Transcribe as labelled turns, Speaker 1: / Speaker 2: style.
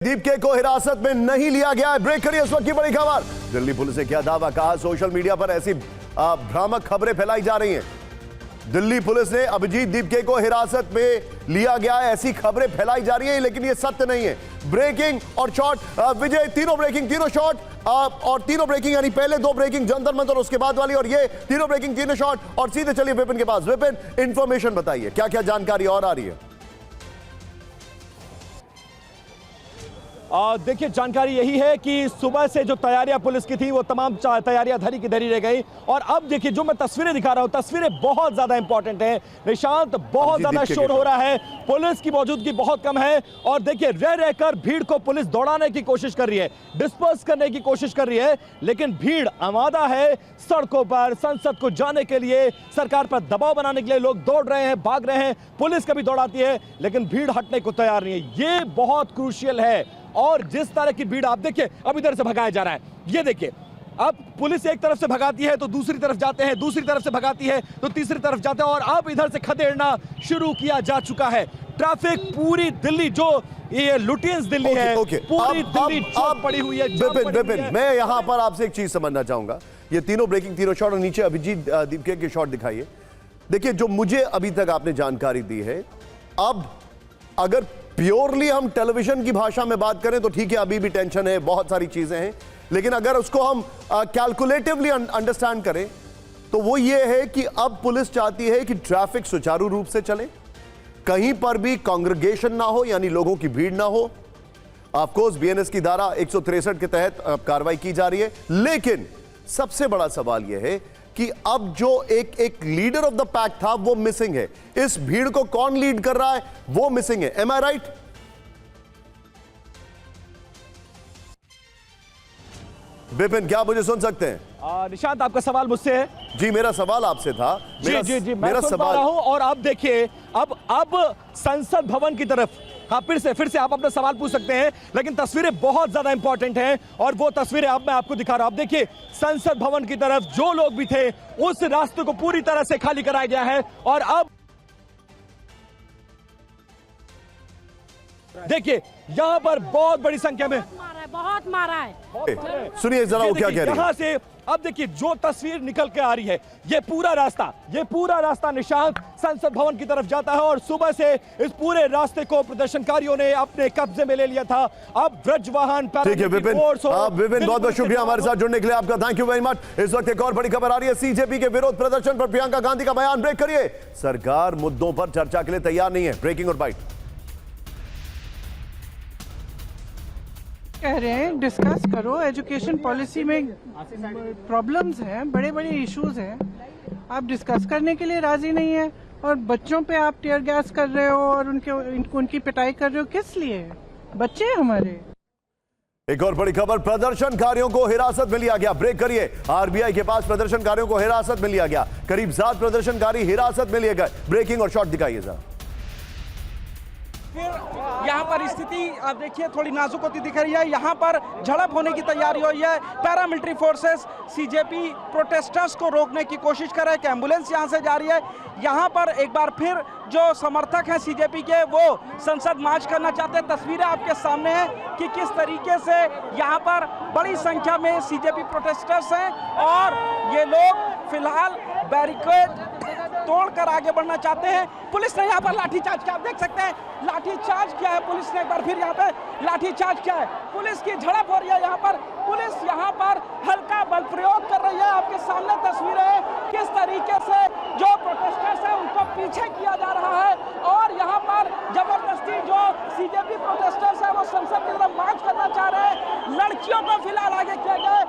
Speaker 1: दीपके को हिरासत में नहीं लिया गया है। ब्रेक करिए इस वक्त की बड़ी खबर। दिल्ली पुलिस ने किया दावा, कहा सोशल मीडिया पर ऐसी भ्रामक खबरें फैलाई जा रही हैं। दिल्ली पुलिस ने अभिजीत दीपके को हिरासत में लिया गया है, ऐसी खबरें फैलाई जा रही हैं, लेकिन ये सत्य नहीं है। ब्रेकिंग और शॉट विजय, तीनों ब्रेकिंग, तीनों शॉट और तीनों ब्रेकिंग, यानी पहले दो ब्रेकिंग जंतर मंतर, उसके बाद वाली, और ये तीनों ब्रेकिंग, तीनों शॉट। और सीधे चलिए विपिन के पास। विपिन, इंफॉर्मेशन बताइए, क्या क्या जानकारी और आ रही है?
Speaker 2: देखिए, जानकारी यही है कि सुबह से जो तैयारियां पुलिस की थी वो तमाम तैयारियां धरी की धरी रह गई। और अब देखिए, जो मैं तस्वीरें दिखा रहा हूं, तस्वीरें बहुत ज्यादा इंपॉर्टेंट हैं निशांत। बहुत ज्यादा शोर हो रहा है, पुलिस की मौजूदगी बहुत कम है। और देखिए, रह रहकर भीड़ को पुलिस दौड़ाने की कोशिश कर रही है, डिस्पर्स करने की कोशिश कर रही है, लेकिन भीड़ आमादा है सड़कों पर। संसद को जाने के लिए, सरकार पर दबाव बनाने के लिए लोग दौड़ रहे हैं, भाग रहे हैं। पुलिस कभी दौड़ाती है, लेकिन भीड़ हटने को तैयार नहीं है। ये बहुत क्रूशियल है। और जिस तरह की भीड़ आप देखिए, अब इधर से भगाया जा रहा है, ये देखिए, अब पुलिस एक तरफ से भगाती है तो दूसरी तरफ जाते हैं, दूसरी तरफ से भगाती है तो तीसरी तरफ जाते हैं, और अब इधर से खदेड़ना शुरू किया जा चुका है। ट्रैफिक पूरी दिल्ली, जो ये लुटियंस दिल्ली है, पूरी दिल्ली चौक पड़ी हुई है।
Speaker 1: विपिन, मैं यहां पर आपसे एक चीज समझना चाहूंगा। ये तीनों ब्रेकिंग, तीनों शॉट, और नीचे अभिजीत दीपके के शॉट दिखाइए। देखिए, जो मुझे अभी तक आपने जानकारी दी है, अब अगर प्योरली हम टेलीविजन की भाषा में बात करें तो ठीक है, अभी भी टेंशन है, बहुत सारी चीजें हैं, लेकिन अगर उसको हम कैलकुलेटिवली अंडरस्टैंड करें तो वो ये है कि अब पुलिस चाहती है कि ट्रैफिक सुचारू रूप से चले, कहीं पर भी कांग्रेगेशन ना हो, यानी लोगों की भीड़ ना हो। ऑफ कोर्स बीएनएस की धारा 163 के तहत कार्रवाई की जा रही है, लेकिन सबसे बड़ा सवाल यह है कि अब जो एक लीडर ऑफ द पैक था वो मिसिंग है। इस भीड़ को कौन लीड कर रहा है वो मिसिंग है। एम आई राइट? विपिन, क्या मुझे सुन सकते हैं?
Speaker 2: निशांत, आपका सवाल मुझसे है?
Speaker 1: जी, मेरा सवाल आपसे था।
Speaker 2: जी, मैं सुन पा रहा हूं। और अब देखिए, अब संसद भवन की तरफ, हाँ, फिर से आप अपना सवाल पूछ सकते हैं, लेकिन तस्वीरें बहुत ज्यादा इंपॉर्टेंट हैं और वो तस्वीरें अब मैं आपको दिखा रहा हूं। अब देखिए, संसद भवन की तरफ जो लोग भी थे, उस रास्ते को पूरी तरह से खाली कराया गया है। और अब देखिए, यहां पर बहुत बड़ी संख्या में
Speaker 3: बहुत मारा है।
Speaker 1: सुनिए जरा वो क्या कह रही है।
Speaker 2: यहां से अब देखिए, जो तस्वीर निकल के आ रही है, ये पूरा रास्ता निशांत संसद भवन की तरफ जाता है। और सुबह से इस पूरे रास्ते को प्रदर्शनकारियों ने अपने कब्जे में ले लिया था। अब ब्रजवाहन,
Speaker 1: ठीक है विपिन, विपिन बहुत बहुत शुक्रिया हमारे साथ जुड़ने के लिए आपका, थैंक यू वेरी मच। इस वक्त एक और बड़ी खबर आ रही है, सीजेपी के विरोध प्रदर्शन पर प्रियंका गांधी का बयान। ब्रेक करिए। सरकार मुद्दों पर चर्चा के लिए तैयार नहीं है। ब्रेकिंग और बाइट।
Speaker 4: कह रहे हैं डिस्कस करो, एजुकेशन पॉलिसी में प्रॉब्लम्स हैं, बड़े बड़े इश्यूज हैं, आप डिस्कस करने के लिए राजी नहीं है। और बच्चों पे आप टीयर गैस कर रहे हो और उनकी पिटाई कर रहे हो, किस लिए? बच्चे हैं हमारे।
Speaker 1: एक और बड़ी खबर, प्रदर्शनकारियों को हिरासत में लिया गया। ब्रेक करिए। आरबीआई के पास प्रदर्शनकारियों को हिरासत में लिया गया। करीब 7 प्रदर्शनकारी हिरासत में लिए गए। ब्रेकिंग और शॉट दिखाइए जरा।
Speaker 5: फिर यहाँ पर स्थिति आप देखिए थोड़ी नाजुक होती दिख रही है। यहाँ पर झड़प होने की तैयारी हुई है। पैरामिलिट्री फोर्सेस सीजेपी प्रोटेस्टर्स को रोकने की कोशिश कर रहे हैं। एम्बुलेंस यहाँ से जा रही है। यहाँ पर एक बार फिर जो समर्थक हैं सीजेपी के, वो संसद मार्च करना चाहते हैं। तस्वीरें आपके सामने हैं कि किस तरीके से यहाँ पर बड़ी संख्या में सीजेपी प्रोटेस्टर्स हैं और ये लोग फिलहाल बैरिकेड तोड़कर आगे बढ़ना चाहते हैं। पुलिस ने यहाँ पर लाठीचार्ज किया, आप देख सकते हैं लाठीचार्ज किया है पुलिस ने। एक बार फिर यहाँ पे लाठीचार्ज किया है। पुलिस की झड़प हो रही है यहाँ पर। पुलिस यहाँ पर हल्का बल प्रयोग कर रही है। आपके सामने तस्वीरें हैं किस तरीके से जो प्रोटेस्टर्स हैं उनको पीछे किया जा रहा है। और यहाँ पर जबरदस्ती जो सीजेपी प्रोटेस्टर्स हैं वो संसद की तरफ मार्च करना चाह रहे हैं। लड़कियों को फिलहाल आगे किया गया।